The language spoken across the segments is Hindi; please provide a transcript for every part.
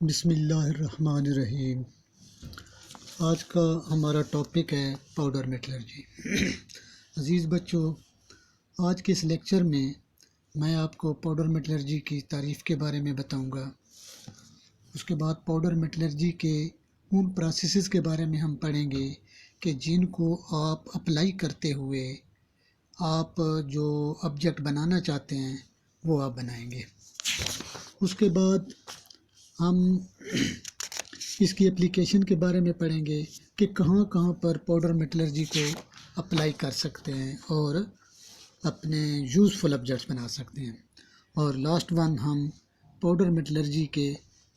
बिस्मिल्लाहिर्रहमानिर्रहीम। आज का हमारा टॉपिक है पाउडर मेटलर्जी। अज़ीज़ बच्चों, आज के इस लेक्चर में मैं आपको पाउडर मेटलर्जी की तारीफ़ के बारे में बताऊंगा। उसके बाद पाउडर मेटलर्जी के उन प्रोसेसेस के बारे में हम पढ़ेंगे कि जिनको आप अप्लाई करते हुए आप जो ऑब्जेक्ट बनाना चाहते हैं वो आप बनाएंगे। उसके बाद हम इसकी एप्लीकेशन के बारे में पढ़ेंगे कि कहाँ कहाँ पर पाउडर मेटलर्जी को अप्लाई कर सकते हैं और अपने यूज़फुल ऑब्जेक्ट्स बना सकते हैं। और लास्ट वन हम पाउडर मेटलर्जी के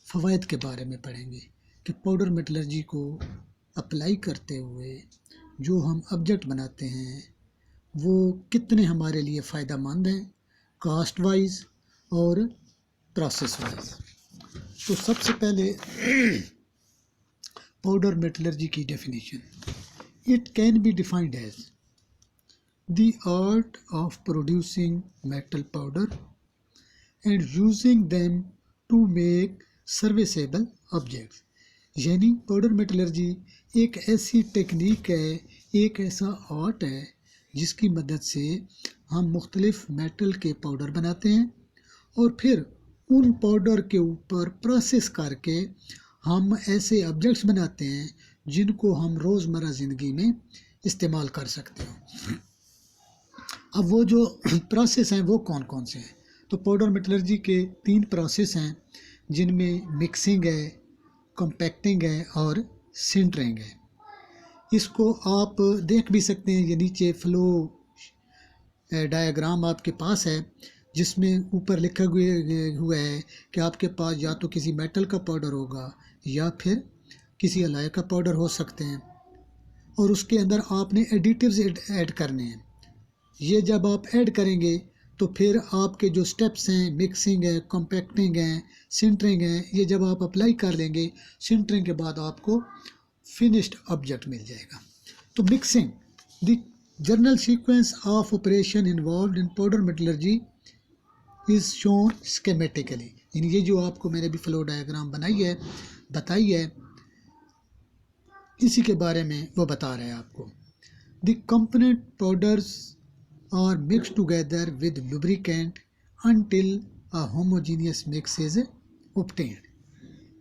फ़वाइद के बारे में पढ़ेंगे कि पाउडर मेटलर्जी को अप्लाई करते हुए जो हम ऑब्जेक्ट बनाते हैं वो कितने हमारे लिए फ़ायदेमंद हैं, कास्ट वाइज और प्रोसेस वाइज। तो सबसे पहले पाउडर मेटलर्जी की definition, it can be defined as the art of producing metal powder and using them to make serviceable objects. यानी पाउडर मेटलर्जी एक ऐसी टेक्निक है, एक ऐसा आर्ट है जिसकी मदद से हम मुख्तलिफ मेटल के पाउडर बनाते हैं और फिर उन पाउडर के ऊपर प्रोसेस करके हम ऐसे ऑब्जेक्ट्स बनाते हैं जिनको हम रोज़मर्रा ज़िंदगी में इस्तेमाल कर सकते हैं। अब वो जो प्रोसेस हैं वो कौन कौन से हैं? तो पाउडर मेटलर्जी के 3 प्रोसेस हैं जिनमें मिक्सिंग है, कॉम्पैक्टिंग है और सिंटरिंग है। इसको आप देख भी सकते हैं, ये नीचे फ्लो डायग्राम आपके पास है जिसमें ऊपर लिखा हुआ है कि आपके पास या तो किसी मेटल का पाउडर होगा या फिर किसी अलॉय का पाउडर हो सकते हैं और उसके अंदर आपने एडिटिव्स ऐड करने हैं। ये जब आप ऐड करेंगे तो फिर आपके जो स्टेप्स हैं, मिक्सिंग है, कॉम्पैक्टिंग है, सिंटरिंग है, ये जब आप अप्लाई कर लेंगे, सिंटरिंग के बाद आपको फिनिश्ड ऑब्जेक्ट मिल जाएगा। तो mixing, the general sequence of operation involved in powder metallurgy is shown schematically. यानी ये जो आपको मैंने भी फ्लो डायग्राम बताई है, इसी के बारे में वो बता रहे हैं आपको। The component powders are mix together with lubricant until a homogeneous mix is obtained.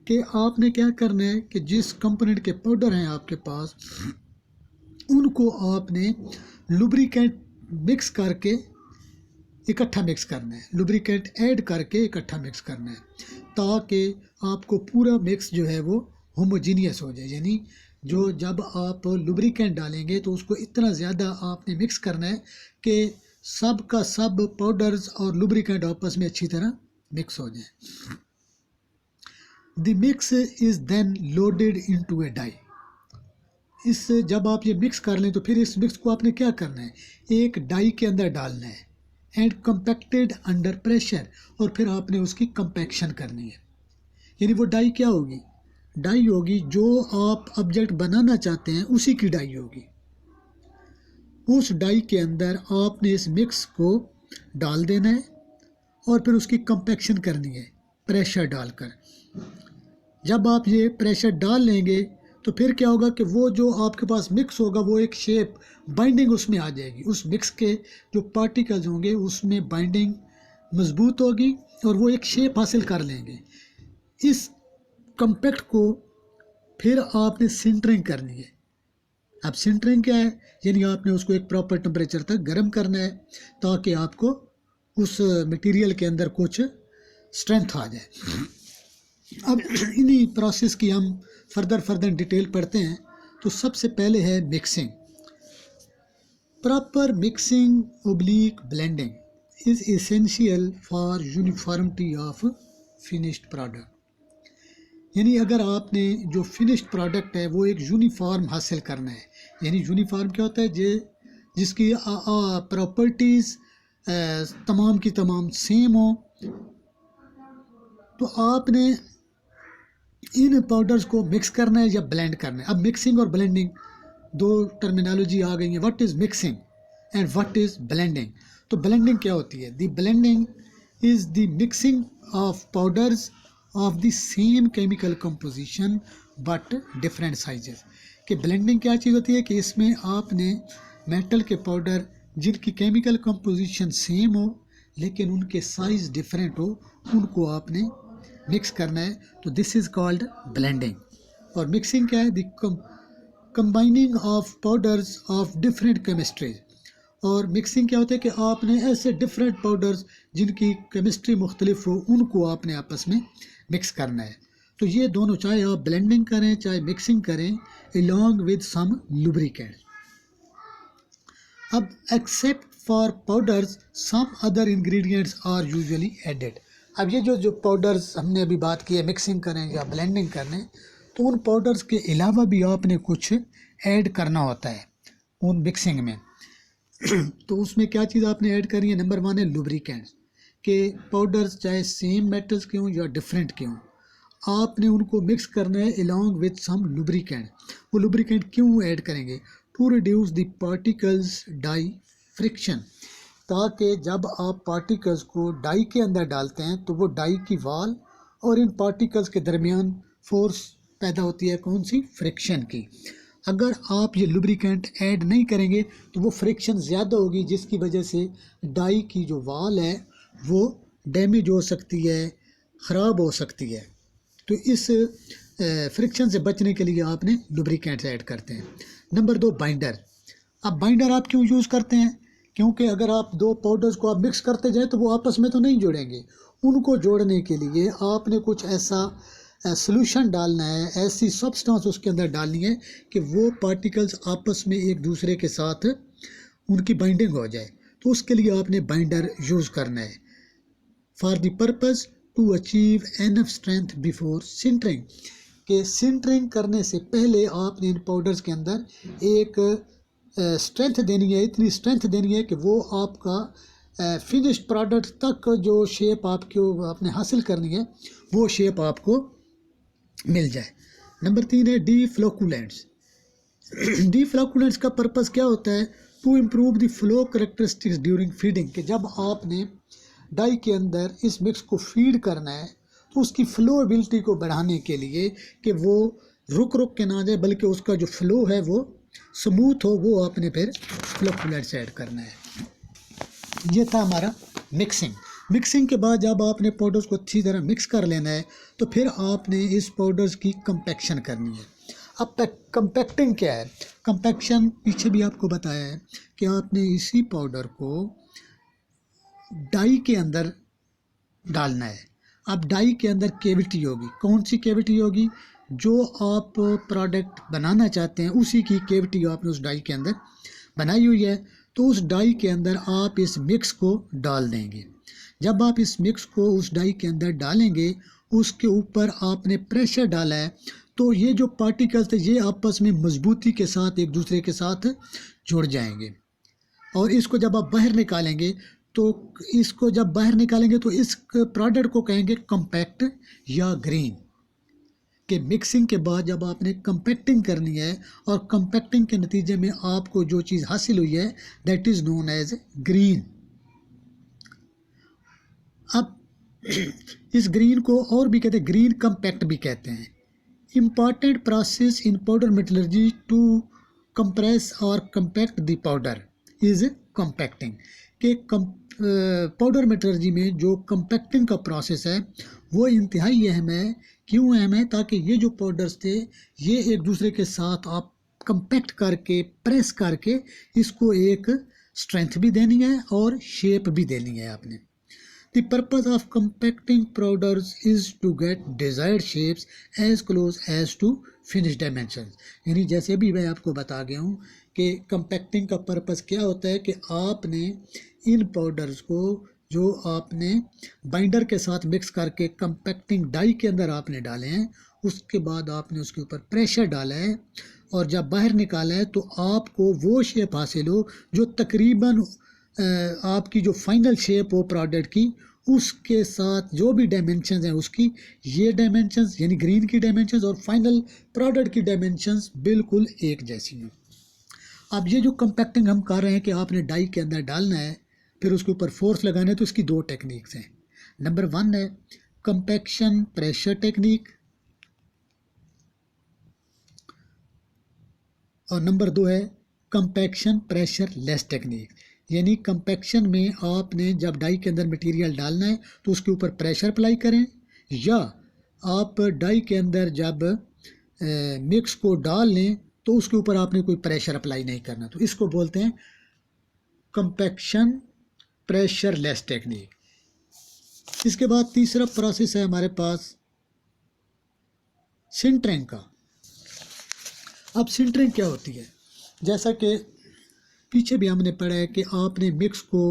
कि आपने क्या करना है कि जिस कंपोनेंट के पाउडर हैं आपके पास उनको आपने लुब्रिकेंट मिक्स करके इकट्ठा मिक्स करना है, लुब्रिकेंट ऐड करके इकट्ठा मिक्स करना है ताकि आपको पूरा मिक्स जो है वो होमोजीनियस हो जाए। यानी जो जब आप लुब्रिकेंट डालेंगे तो उसको इतना ज़्यादा आपने मिक्स करना है कि सब का सब पाउडर्स और लुब्रिकेंट आपस में अच्छी तरह मिक्स हो जाए। The mix is then loaded into a die. इस जब आप ये मिक्स कर लें तो फिर इस मिक्स को आपने क्या करना है, एक डाई के अंदर डालना है एंड कंपैक्टेड अंडर प्रेशर, और फिर आपने उसकी कंपैक्शन करनी है। यानी वो डाई क्या होगी, डाई होगी जो आप ऑब्जेक्ट बनाना चाहते हैं उसी की डाई होगी। उस डाई के अंदर आपने इस मिक्स को डाल देना है और फिर उसकी कंपैक्शन करनी है प्रेशर डालकर। जब आप ये प्रेशर डाल लेंगे तो फिर क्या होगा कि वो जो आपके पास मिक्स होगा वो एक शेप बाइंडिंग उसमें आ जाएगी। उस मिक्स के जो पार्टिकल्स होंगे उसमें बाइंडिंग मजबूत होगी और वो एक शेप हासिल कर लेंगे। इस कंपैक्ट को फिर आपने सिंटरिंग करनी है। अब सिंटरिंग क्या है, यानी आपने उसको एक प्रॉपर टेम्परेचर तक गर्म करना है ताकि आपको उस मटेरियल के अंदर कुछ स्ट्रेंथ आ जाए। अब इन्हीं प्रोसेस की हम फर्दर डिटेल पढ़ते हैं। तो सबसे पहले है mixing. Proper mixing oblique blending is essential for uniformity of finished product. यानी अगर आपने जो फिनिश्ड प्रोडक्ट है वो एक यूनिफॉर्म हासिल करना है, यानी यूनिफॉर्म क्या होता है, जिसकी प्रॉपर्टीज़ तमाम की तमाम सेम हो, तो आपने इन पाउडर्स को मिक्स करना है या ब्लेंड करना है। अब मिक्सिंग और ब्लेंडिंग दो टर्मिनोलॉजी आ गई है, what is mixing and what is blending. तो ब्लेंडिंग क्या होती है, the blending is the mixing of powders of the same chemical composition but different sizes. कि ब्लेंडिंग क्या चीज़ होती है कि इसमें आपने मेटल के पाउडर जिनकी केमिकल कंपोजिशन सेम हो लेकिन उनके साइज डिफरेंट हो, उनको आपने मिक्स करना है, तो दिस इज़ कॉल्ड ब्लेंडिंग। और मिक्सिंग क्या है? The combining of powders of different chemistries. और मिक्सिंग क्या होता है कि आपने ऐसे डिफरेंट पाउडर्स जिनकी केमिस्ट्री मुख्तलिफ हो, उनको आपने आपस में मिक्स करना है। तो ये दोनों, चाहे आप ब्लेंडिंग करें चाहे मिक्सिंग करें, along with some lubricants. अब except for powders some other ingredients are usually added. अब ये जो पाउडर्स हमने अभी बात की है, मिक्सिंग करें या ब्लेंडिंग करें, तो उन पाउडर्स के अलावा भी आपने कुछ ऐड करना होता है उन मिक्सिंग में। तो उसमें क्या चीज़ आपने ऐड करी है? नंबर 1 है लुब्रिकेंट्स। के पाउडर्स चाहे सेम मेटल्स के हों या डिफरेंट के हों, आपने उनको मिक्स करना है along with some lubricant। वो lubricant क्यों ऐड करेंगे? To reduce the particles die friction, ताकि जब आप पार्टिकल्स को डाई के अंदर डालते हैं तो वो डाई की वॉल और इन पार्टिकल्स के दरमियान फोर्स पैदा होती है, कौन सी? फ्रिक्शन की। अगर आप ये लुब्रिकेंट ऐड नहीं करेंगे तो वो फ्रिक्शन ज़्यादा होगी, जिसकी वजह से डाई की जो वॉल है वो डैमेज हो सकती है, ख़राब हो सकती है। तो इस फ्रिक्शन से बचने के लिए आपने लुब्रिकेंट्स ऐड करते हैं। Number 2 binder. अब बाइंडर आप क्यों यूज़ करते हैं? क्योंकि अगर आप दो पाउडर्स को आप मिक्स करते जाएं तो वो आपस में तो नहीं जुड़ेंगे। उनको जोड़ने के लिए आपने कुछ ऐसा सॉल्यूशन डालना है, ऐसी सब्सटेंस उसके अंदर डालनी है कि वो पार्टिकल्स आपस में एक दूसरे के साथ उनकी बाइंडिंग हो जाए। तो उसके लिए आपने बाइंडर यूज़ करना है for the purpose to achieve enough strength before sintering. के सिंटरिंग करने से पहले आपने इन पाउडर्स के अंदर एक स्ट्रेंथ देनी है, इतनी स्ट्रेंथ देनी है कि वो आपका फिनिश्ड प्रोडक्ट तक जो शेप आपने हासिल करनी है वो शेप आपको मिल जाए। नंबर 3 है डीफ्लोकुलेंट्स। डीफ्लोकुलेंट्स का पर्पज़ क्या होता है? To improve the flow characteristics during feeding. कि जब आपने डाई के अंदर इस मिक्स को फीड करना है तो उसकी फ्लोएबिलिटी को बढ़ाने के लिए कि वो रुक रुक के ना जाए, बल्कि उसका जो फ्लो है वो स्मूथ हो, वो आपने फिर फ्लोकुलेंट्स ऐड करना है। ये था हमारा मिक्सिंग। मिक्सिंग के बाद जब आपने पाउडर्स को अच्छी तरह मिक्स कर लेना है तो फिर आपने इस पाउडर्स की कंपैक्शन करनी है। अब कंपैक्टिंग क्या है? कंपैक्शन पीछे भी आपको बताया है कि आपने इसी पाउडर को डाई के अंदर डालना है। अब डाई के अंदर कैविटी होगी, कौन सी कैविटी होगी? जो आप प्रोडक्ट बनाना चाहते हैं उसी की कैविटी आपने उस डाई के अंदर बनाई हुई है। तो उस डाई के अंदर आप इस मिक्स को डाल देंगे। जब आप इस मिक्स को उस डाई के अंदर डालेंगे, उसके ऊपर आपने प्रेशर डाला है, तो ये जो पार्टिकल्स थे ये आपस में मजबूती के साथ एक दूसरे के साथ जुड़ जाएंगे। और इसको जब आप बाहर निकालेंगे तो इस प्रोडक्ट को कहेंगे कम्पैक्ट या ग्रीन। कि मिक्सिंग के बाद जब आपने कंपैक्टिंग करनी है और कंपैक्टिंग के नतीजे में आपको जो चीज़ हासिल हुई है that is known as green. अब इस ग्रीन को और भी कहते हैं, ग्रीन कंपैक्ट भी कहते हैं। Important process in powder metallurgy to compress और compact the powder is compacting. के पाउडर मेटलर्जी में जो कंपैक्टिंग का प्रोसेस है वो इंतहाई अहम है। क्यों अहम है? ताकि ये जो पाउडर्स थे ये एक दूसरे के साथ आप कंपैक्ट करके प्रेस करके इसको एक स्ट्रेंथ भी देनी है और शेप भी देनी है आपने। The purpose of compacting powders is to get desired shapes as close as to finished dimensions। यानी जैसे भी मैं आपको बता गया हूँ कि कंपैक्टिंग का पर्पस क्या होता है कि आपने इन पाउडर्स को जो आपने बाइंडर के साथ मिक्स करके कंपैक्टिंग डाई के अंदर आपने डाले हैं, उसके बाद आपने उसके ऊपर प्रेशर डाला है और जब बाहर निकाला है तो आपको वो शेप हासिल हो जो तकरीबन आपकी जो फाइनल शेप हो प्रोडक्ट की, उसके साथ जो भी डायमेंशंस हैं उसकी, ये डायमेंशंस यानी ग्रीन की डायमेंशंस और फाइनल प्रोडक्ट की डायमेंशंस बिल्कुल एक जैसी हैं। अब ये जो कंपैक्टिंग हम कर रहे हैं कि आपने डाई के अंदर डालना है फिर उसके ऊपर फोर्स लगाना है, तो इसकी दो टेक्निक्स हैं। नंबर 1 है कंपैक्शन प्रेशर टेक्निक, और नंबर 2 है कंपैक्शन प्रेशर लेस टेक्निक। यानी कंपैक्शन में आपने जब डाई के अंदर मटेरियल डालना है तो उसके ऊपर प्रेशर अप्लाई करें, या आप डाई के अंदर जब मिक्स को डाल लें तो उसके ऊपर आपने कोई प्रेशर अप्लाई नहीं करना। तो इसको बोलते हैं कंपैक्शन प्रेशर लेस टेक्निक। इसके बाद तीसरा प्रोसेस है हमारे पास सिंटरिंग का। अब सिंटरिंग क्या होती है? जैसा कि पीछे भी हमने पढ़ा है कि आपने मिक्स को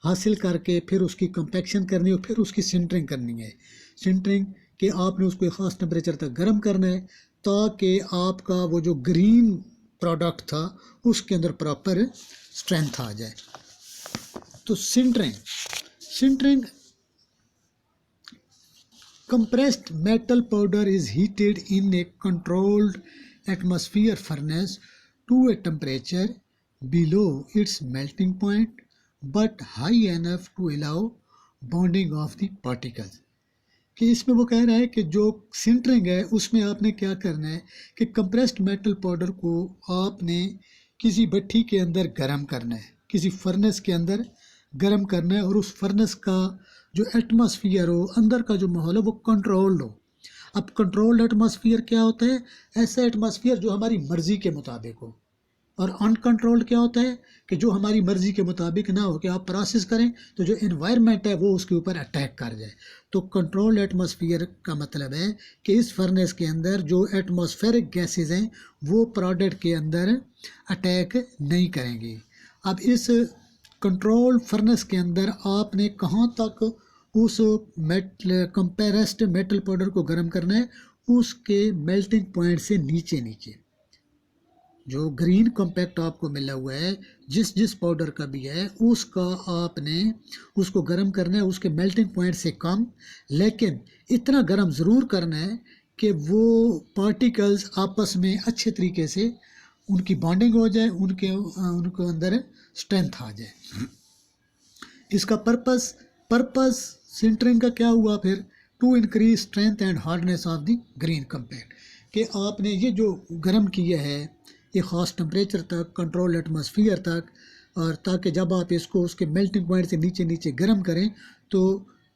हासिल करके फिर उसकी कंपैक्शन करनी है और फिर उसकी सिंटरिंग करनी है। सिंटरिंग कि आपने उसको एक ख़ास टेम्परेचर तक गर्म करना है ताकि आपका वो जो ग्रीन प्रोडक्ट था उसके अंदर प्रॉपर स्ट्रेंथ आ जाए। तो sintering compressed metal powder is heated in a controlled atmosphere furnace to a temperature below its melting point but high enough to allow bonding of the particles। कि इसमें वो कह रहा है कि जो सिंटरिंग है उसमें आपने क्या करना है कि कंप्रेस्ड मेटल पाउडर को आपने किसी भट्टी के अंदर गर्म करना है, किसी फर्नेस के अंदर गर्म करना है, और उस फर्नेस का जो एटमॉस्फेयर हो, अंदर का जो माहौल है वो कंट्रोल्ड हो। अब कंट्रोल्ड एटमॉस्फेयर क्या होता है? ऐसा एटमॉस्फेयर जो हमारी मर्ज़ी के मुताबिक हो। और अनकंट्रोल्ड क्या होता है कि जो हमारी मर्ज़ी के मुताबिक ना हो, कि आप प्रोसेस करें तो जो एनवायरनमेंट है वो उसके ऊपर अटैक कर जाए। तो कंट्रोल्ड एटमॉस्फेयर का मतलब है कि इस फर्नेस के अंदर जो एटमॉस्फेरिक गैसेस हैं वो प्रोडक्ट के अंदर अटैक नहीं करेंगी। अब इस कंट्रोल फर्नेस के अंदर आपने कहाँ तक उस कंप्रेस्ड मेटल पाउडर को गर्म करना है? उसके मेल्टिंग पॉइंट से नीचे नीचे जो ग्रीन कॉम्पैक्ट आपको मिला हुआ है, जिस पाउडर का भी है, उसका आपने उसको गर्म करना है उसके मेल्टिंग पॉइंट से कम, लेकिन इतना गर्म ज़रूर करना है कि वो पार्टिकल्स आपस में अच्छे तरीके से उनकी बॉन्डिंग हो जाए, उनको अंदर स्ट्रेंथ आ जाए। इसका पर्पस सिंटरिंग का क्या हुआ फिर? To increase strength and hardness of the green compact. कि आपने ये जो गर्म किया है एक ख़ास टेम्परेचर तक, कंट्रोल एटमॉस्फेयर तक, और ताकि जब आप इसको उसके मेल्टिंग पॉइंट से नीचे नीचे गर्म करें तो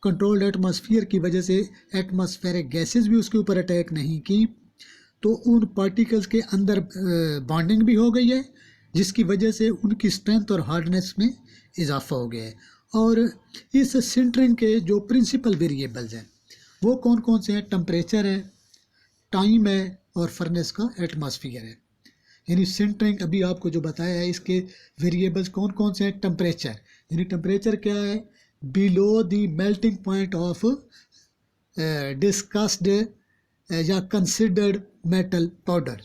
कंट्रोल्ड एटमॉस्फेयर की वजह से एटमॉस्फेरिक गैसेस भी उसके ऊपर अटैक नहीं की, तो उन पार्टिकल्स के अंदर बॉन्डिंग भी हो गई है, जिसकी वजह से उनकी स्ट्रेंथ और हार्डनेस में इजाफा हो गया है। और इस सिंटरिंग के जो प्रिंसिपल वेरिएबल्स हैं वो कौन कौन से हैं? टेम्परेचर है, टाइम है, और फर्नेस का एटमॉस्फेयर है। यानी सिंटरिंग अभी आपको जो बताया है इसके वेरिएबल्स कौन कौन से हैं? टेम्परेचर, यानी टेम्परेचर क्या है? Below the melting point of discussed या कंसिडर्ड मेटल पाउडर,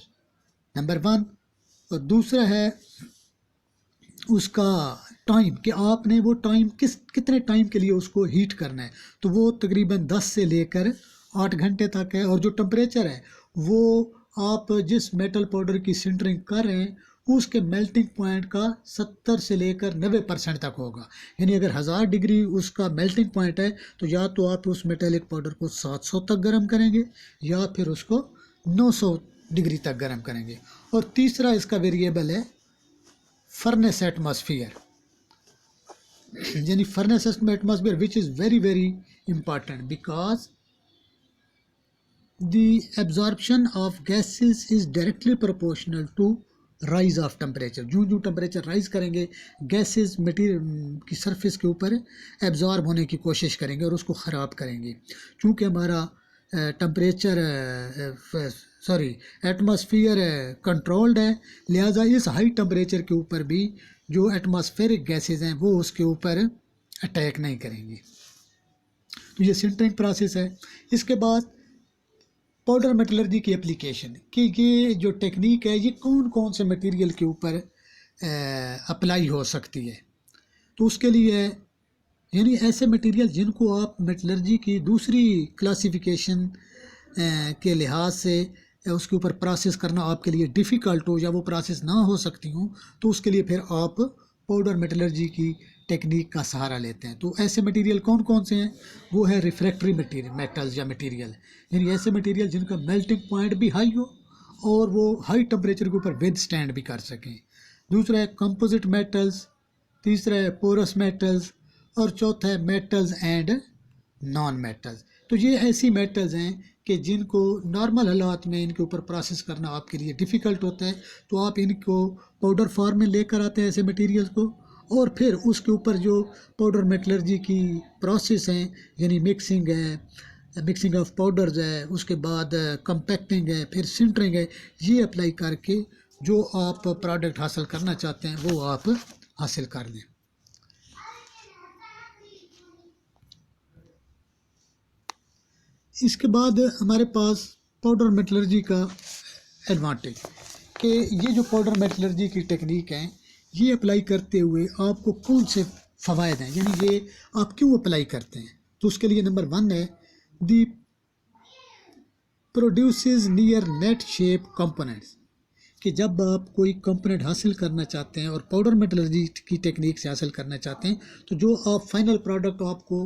नंबर 1। और दूसरा है उसका टाइम, कि आपने वो टाइम कितने टाइम के लिए उसको हीट करना है, तो वो तकरीबन 10 से लेकर 8 घंटे तक है। और जो टेम्परेचर है वो आप जिस मेटल पाउडर की सिंटरिंग कर रहे हैं उसके मेल्टिंग पॉइंट का 70 से लेकर 90% तक होगा। यानी अगर 1000 डिग्री उसका मेल्टिंग पॉइंट है तो या तो आप उस मेटेलिक पाउडर को 700 तक गर्म करेंगे या फिर उसको 900 डिग्री तक गर्म करेंगे। और तीसरा इसका वेरिएबल है फर्नेस एटमॉस्फेयर, यानी furnace atmosphere which is very very important because the absorption of gases is directly proportional to rise of temperature। जो टेम्परेचर राइज करेंगे गैसेस मटीरियल की सरफेस के ऊपर एब्जॉर्ब होने की कोशिश करेंगे और उसको ख़राब करेंगे। चूँकि हमारा टेम्परेचर एटमॉस्फेयर कंट्रोल्ड है, लिहाजा इस हाई टेम्परेचर के ऊपर भी जो एटमॉस्फेरिक गैसेस हैं वो उसके ऊपर अटैक नहीं करेंगी। तो ये सिंटरिंग प्रोसेस है। इसके बाद पाउडर मेटलर्जी की एप्लीकेशन, कि ये जो टेक्निक है ये कौन कौन से मटेरियल के ऊपर अप्लाई हो सकती है। तो उसके लिए यानी ऐसे मटेरियल जिनको आप मेटलर्जी की दूसरी क्लासिफिकेशन के लिहाज से उसके ऊपर प्रोसेस करना आपके लिए डिफ़िकल्ट हो या वो प्रोसेस ना हो सकती हूँ, तो उसके लिए फिर आप पाउडर मेटलर्जी की टेक्निक का सहारा लेते हैं। तो ऐसे मटेरियल कौन कौन से हैं? वो है रिफ्रैक्टरी मटेरियल, मेटल्स या मटेरियल, यानी ऐसे मटेरियल जिनका मेल्टिंग पॉइंट भी हाई हो और वो हाई टेम्परेचर के ऊपर विद स्टैंड भी कर सकें। दूसरा है कंपोजिट मेटल्स, तीसरा है पोरस मेटल्स और चौथा है मेटल्स एंड नॉन मेटल्स। तो ये ऐसी मेटल्स हैं कि जिनको नॉर्मल हालात में इनके ऊपर प्रोसेस करना आपके लिए डिफ़िकल्ट होता है, तो आप इनको पाउडर फॉर्म में लेकर आते हैं ऐसे मटेरियल्स को, और फिर उसके ऊपर जो पाउडर मेटलर्जी की प्रोसेस हैं, यानी मिक्सिंग है, मिक्सिंग ऑफ पाउडर्स है, उसके बाद कंपैक्टिंग है, फिर सिंटरिंग है, ये अप्लाई करके जो आप प्रोडक्ट हासिल करना चाहते हैं वो आप हासिल कर लें। इसके बाद हमारे पास पाउडर मेटलर्जी का एडवांटेज कि ये जो पाउडर मेटलर्जी की टेक्निक है ये अप्लाई करते हुए आपको कौन से फ़वायद हैं, यानी ये आप क्यों अप्लाई करते हैं। तो उसके लिए नंबर 1 है the produces near net shape components, कि जब आप कोई कंपोनेंट हासिल करना चाहते हैं और पाउडर मेटलर्जी की टेक्निक से हासिल करना चाहते हैं, तो जो आप फाइनल प्रोडक्ट आपको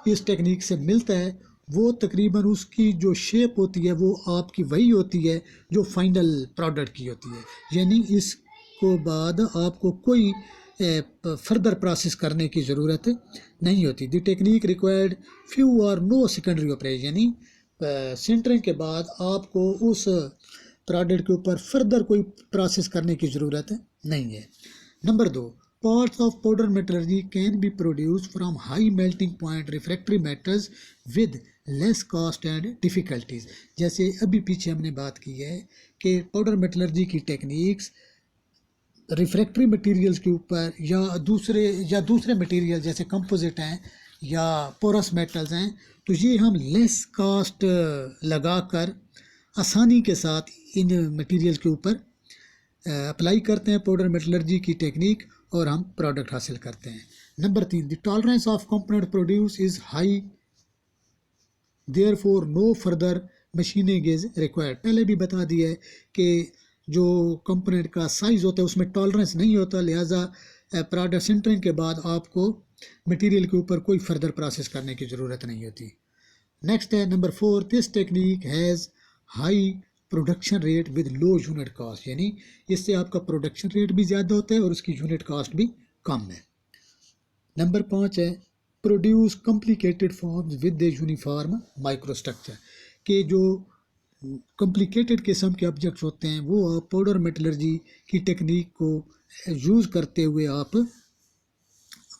इस टेक्निक से मिलता है वो तकरीबन उसकी जो शेप होती है वो आपकी वही होती है जो फाइनल प्रोडक्ट की होती है, यानी इसको बाद आपको कोई फर्दर प्रोसेस करने की ज़रूरत नहीं होती। द टेक्निक रिक्वायर्ड फ्यू और नो सेकेंडरी ऑपरेशन, यानी सिंटरिंग के बाद आपको उस प्रोडक्ट के ऊपर फर्दर कोई प्रोसेस करने की ज़रूरत नहीं है। Number 2, parts of powder metallurgy can be produced from high melting point refractory metals with less cost and difficulties। जैसे अभी पीछे हमने बात की है कि पाउडर मेटलर्जी की टेक्निक्स रिफ्रैक्टरी मटेरियल्स के ऊपर या दूसरे मटेरियल जैसे कंपोजिट हैं या पोरस मेटल्स हैं, तो ये हम लेस कास्ट लगाकर आसानी के साथ इन मटेरियल के ऊपर अप्लाई करते हैं पाउडर मेटलर्जी की टेक्निक और हम प्रोडक्ट हासिल करते हैं। Number 3, the tolerance of component produce is high, therefore no further machining is required. पहले भी बता दिया है कि जो कंपोनेंट का साइज़ होता है उसमें टॉलरेंस नहीं होता, लिहाजा प्रोडक्ट सिंटरिंग के बाद आपको मटेरियल के ऊपर कोई फर्दर प्रोसेस करने की ज़रूरत नहीं होती। नेक्स्ट है number 4, this technique has high production rate with low unit cost, यानी इससे आपका प्रोडक्शन रेट भी ज़्यादा होता है और उसकी यूनिट कॉस्ट भी कम है। नंबर 5 है produce complicated forms with the uniform microstructure, के जो कॉम्प्लिकेटेड किस्म के ऑब्जेक्ट्स होते हैं वो आप पाउडर मेटलर्जी की टेक्निक को यूज़ करते हुए आप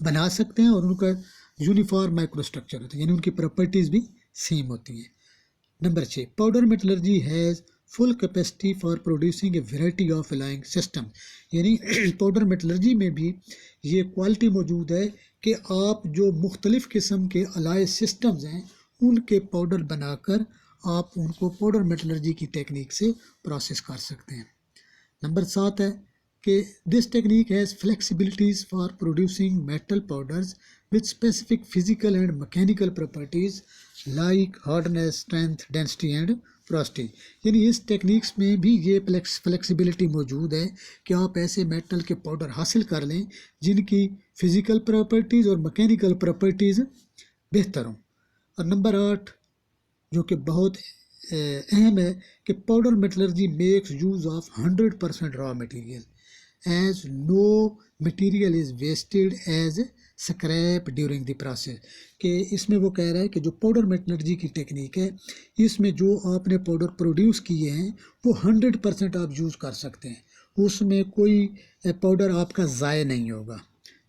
बना सकते हैं और उनका यूनिफॉर्म माइक्रोस्ट्रक्चर होता है, यानी उनकी प्रॉपर्टीज़ भी सेम होती हैं। Number 6, powder metallurgy has full capacity for producing a variety of alloying system, यानी पाउडर मेटलर्जी में भी ये क्वालिटी मौजूद है कि आप जो मुख्तलिफ़ किस्म के अलाइ सिस्टम्स हैं उनके पाउडर बनाकर आप उनको पाउडर मेटलर्जी की टेक्निक से प्रोसेस कर सकते हैं। नंबर 7 है कि this technique has flexibilities for producing metal powders with specific physical and mechanical properties like hardness, strength, density and porosity, यानी इस टेक्निक्स में भी ये फ्लेक्सिबिलिटी मौजूद है कि आप ऐसे मेटल के पाउडर हासिल कर लें जिनकी फ़िज़िकल प्रॉपर्टीज़ और मैकेनिकल प्रॉपर्टीज़ बेहतर हों। और नंबर 8 जो कि बहुत अहम है कि powder metallurgy makes use of 100% raw material as no material is wasted as scrap during the process, कि इसमें वो कह रहा है कि जो पाउडर मेटलर्जी की टेक्निक है इसमें जो आपने पाउडर प्रोड्यूस किए हैं वो 100% आप यूज़ कर सकते हैं, उसमें कोई पाउडर आपका ज़ाय नहीं होगा,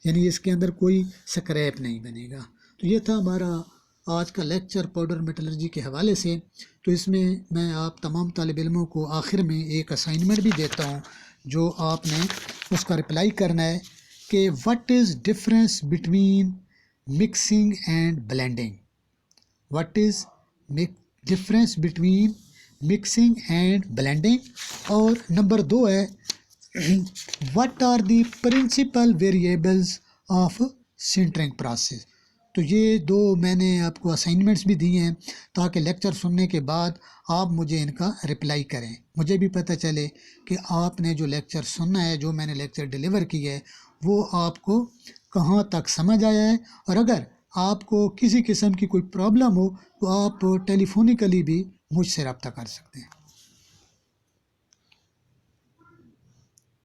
यानी इसके अंदर कोई स्क्रैप नहीं बनेगा। तो ये था हमारा आज का लेक्चर पाउडर मेटलर्जी के हवाले से। तो इसमें मैं आप तमाम तालिब इल्मों को आखिर में एक असाइनमेंट भी देता हूँ जो आपने उसका रिप्लाई करना है कि what is difference between mixing and blending, what is difference between mixing and blending. और नंबर 2 है what are the principal variables of sintering process. तो ये 2 मैंने आपको असाइनमेंट्स भी दिए हैं ताकि लेक्चर सुनने के बाद आप मुझे इनका रिप्लाई करें, मुझे भी पता चले कि आपने जो लेक्चर सुनना है, जो मैंने लेक्चर डिलीवर किया है वो आपको कहाँ तक समझ आया है, और अगर आपको किसी किस्म की कोई प्रॉब्लम हो तो आप टेलीफोनिकली भी मुझसे रब्ता कर सकते हैं।